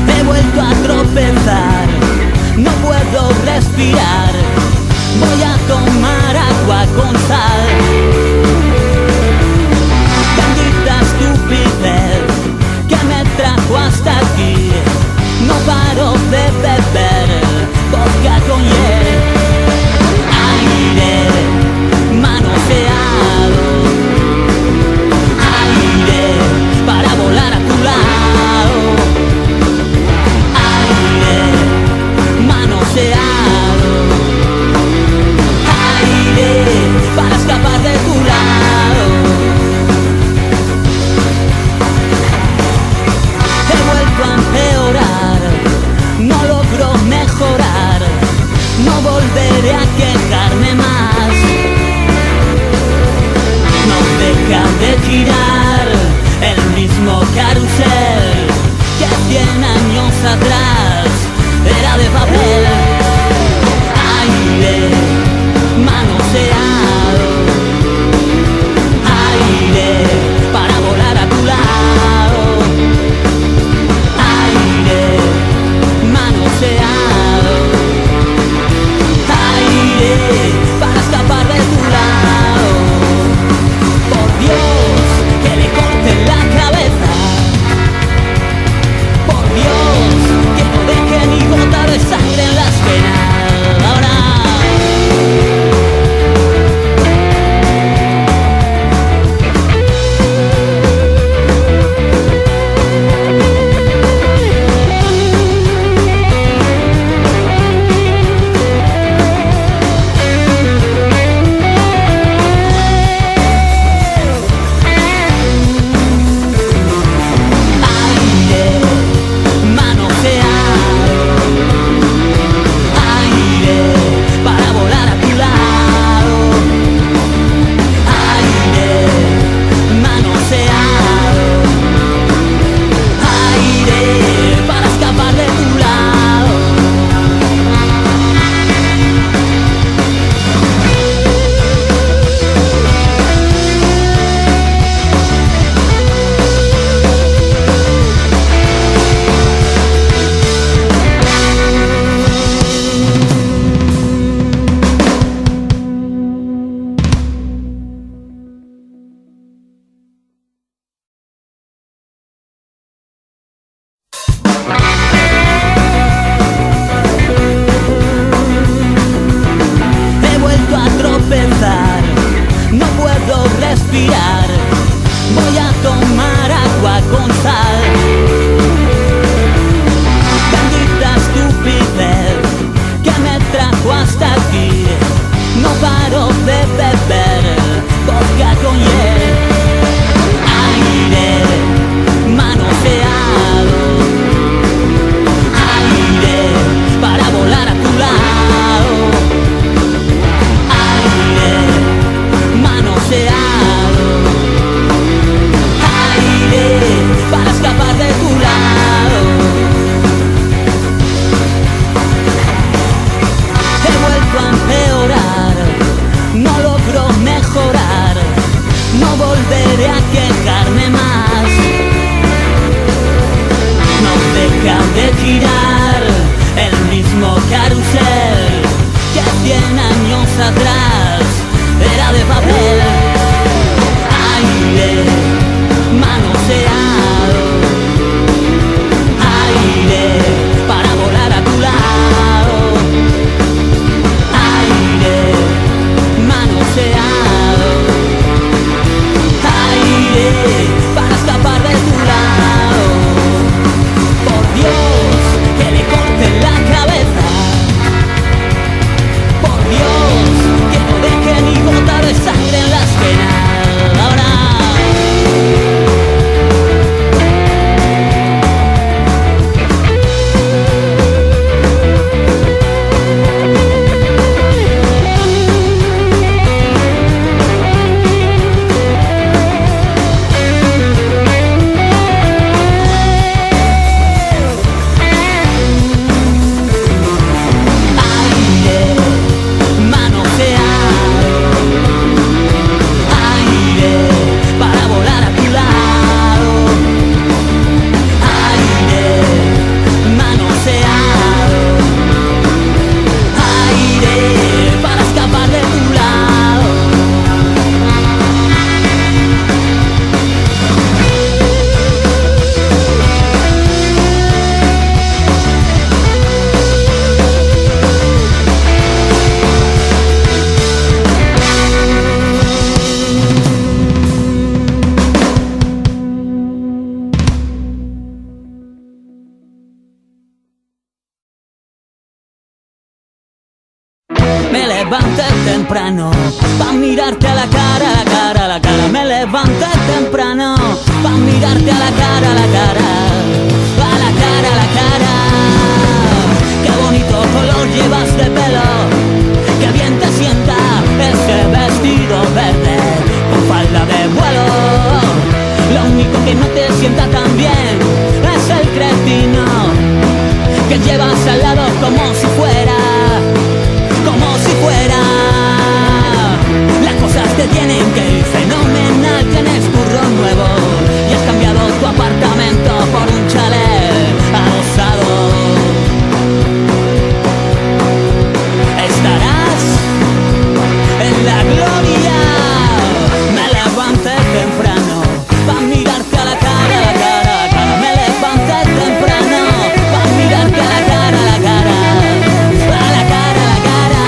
He vuelto a tropezar, no puedo respirar. Voy a tomar agua con sal. Bendita estupidez que me trajo hasta aquí. No paro de beber vodka con hiel. Aire manoseado, aire para volar a tu lado. Aire manoseado, aire para escapar de tu lado. He vuelto a empeorar, no logro mejorar, no volveré a quejarme más. No deja de girar el mismo carrusel que 100 años atrás era de papel. Aire manoseado, aire para volar a tu lado. Aire manoseado, aire para escapar de tu lado. Por Dios, que le corten la cabeza. Por Dios, que no deje ni gota de sangre en las venas. Ahora he vuelto a tropezar, no puedo respirar. Voy a tomar agua con sal. Bendita estupidez que me trajo hasta aquí. No paro de beber vodka con hiel. Aire manoseado, aire para volar a tu lado. Aire manoseado, aire para escapar de tu lado. temprano pa' mirarte a la cara, a la cara, a la cara. Me levanté temprano pa' mirarte a la cara, a la cara, a la cara, a la cara. Qué bonito color llevas de pelo, qué bien te sienta ese vestido verde con falda de vuelo. Lo único que no te sienta tan bien es el cretino que llevas al lado como si fuera, como si fuera. Las cosas te tienen que ir fenomenal, tienes curro nuevo y has cambiado tu apartamento por un chalet adosado. Estarás en la gloria. Me levanté temprano pa' mirarte a la cara, a la cara, a la cara. Me levanté temprano pa' mirarte a la cara, a la cara, a la cara, a la cara.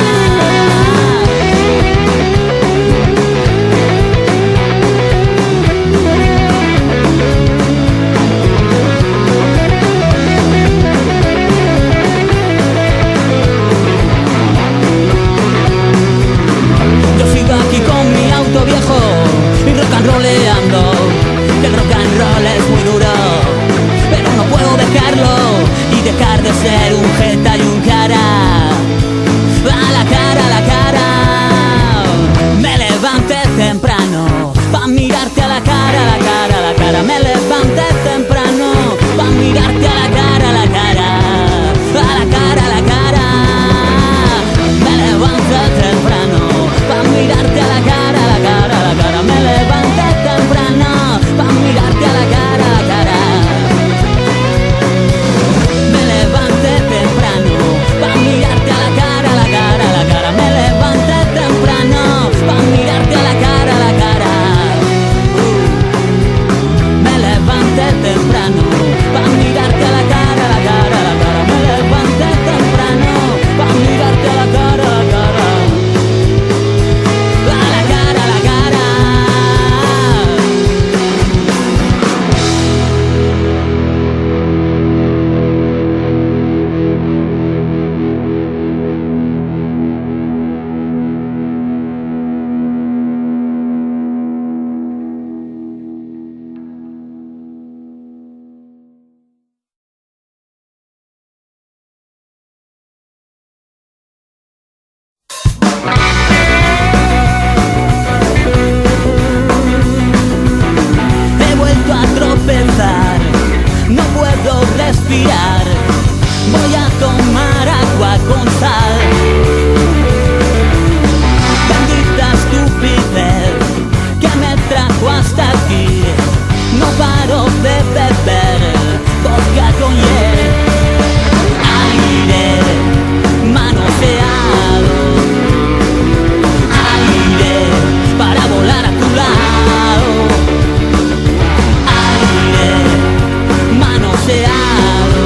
Yo sigo aquí con mi auto viejo y rock and rolleando, que el rock and roll es muy duro, pero no puedo dejarlo y dejar de ser un jeta y un cara. A la cara, a la cara. Me levanté temprano pa' mirarte a la cara, a la cara, a la cara. Me levanté temprano pa' mirarte a la cara, a la cara, a la cara, a la cara. Me levanté temprano pa' mirarte a la cara, a la cara, a la cara. Me levanté temprano pa' mirarte a la cara, a la cara. Me levanté temprano pa' mirarte a la cara, a la cara, a la cara. Me levanté temprano pa' mirarte a la cara, a la cara. Me levanté temprano pa' mirarte a la cara, a la cara, a la cara. Me levanté temprano pa' mirarte a la cara, a la cara. A la cara, a la cara. He vuelto a tropezar, no puedo respirar. Voy a tomar agua con sal. Bendita estupidez que me trajo hasta aquí. No paro de beber vodka con hiel. Aire manoseado, aire para volar a tu lado. Aire manoseado,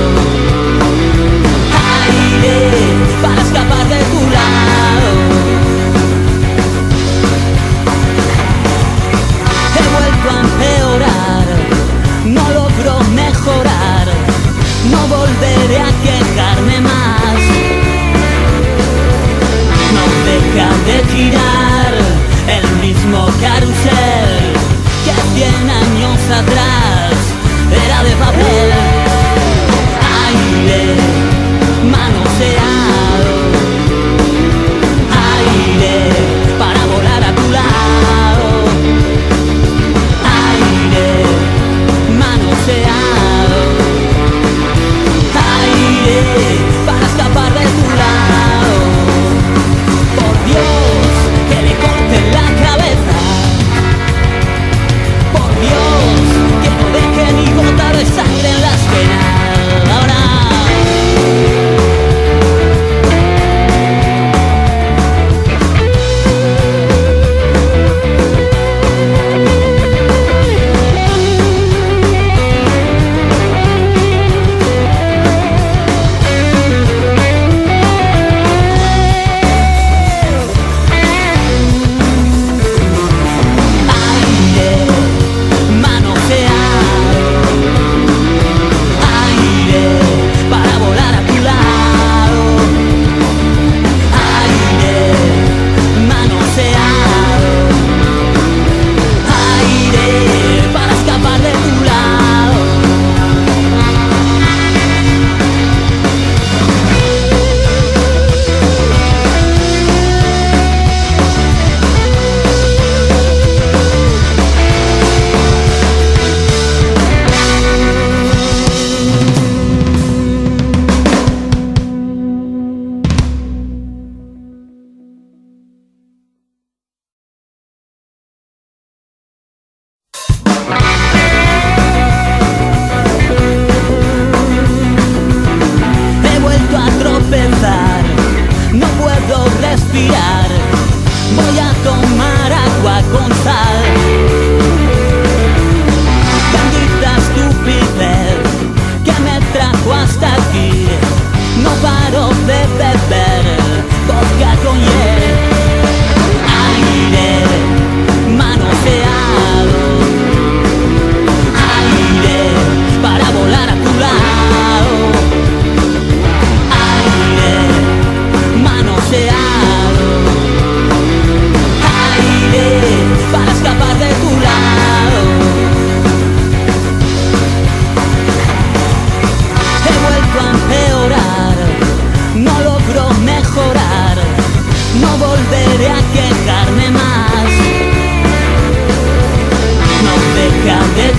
aire para escapar de tu lado. He vuelto a empeorar, no logro mejorar, no volveré a quejarme más. No deja de girar el mismo carrusel que 100 años atrás era de papel. Aire manoseado, aire para volar a tu lado. Aire manoseado, aire para escapar de tu lado. Por Dios, que le corten la cabeza. Por Dios, que no deje ni gota de sangre en las venas. Ahora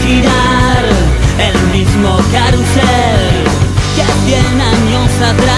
girar el mismo carrusel que 100 años atrás.